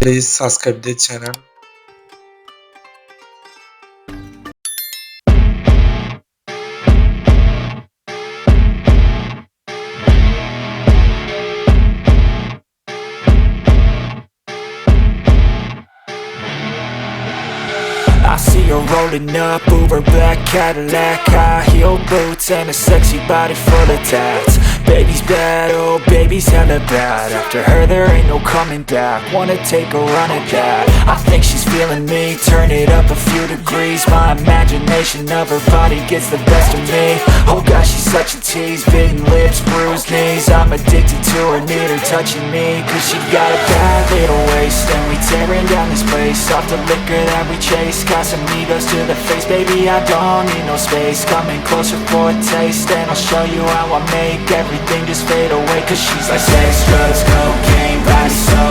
Please subscribe the channel. I see her rolling up, Uber black Cadillac, high heel boots and a sexy body full of tats. Baby's bad, oh baby's hella bad. After her there ain't no coming back. Wanna take a run at that. I think she's feeling me, turn it up a few degrees. My imagination of her body gets the best of me. Oh gosh, she's such a tease, bitten lips, bruised knees. I'm addicted to her, need her touching me, cause she got a bad little waist. And we tearing down this place, off the liquor that we chase. Casamigos to the face, baby I don't need no space. Coming closer for a taste, and I'll show you how I make everything just fade away. Cause she's like sex, drugs, cocaine, body so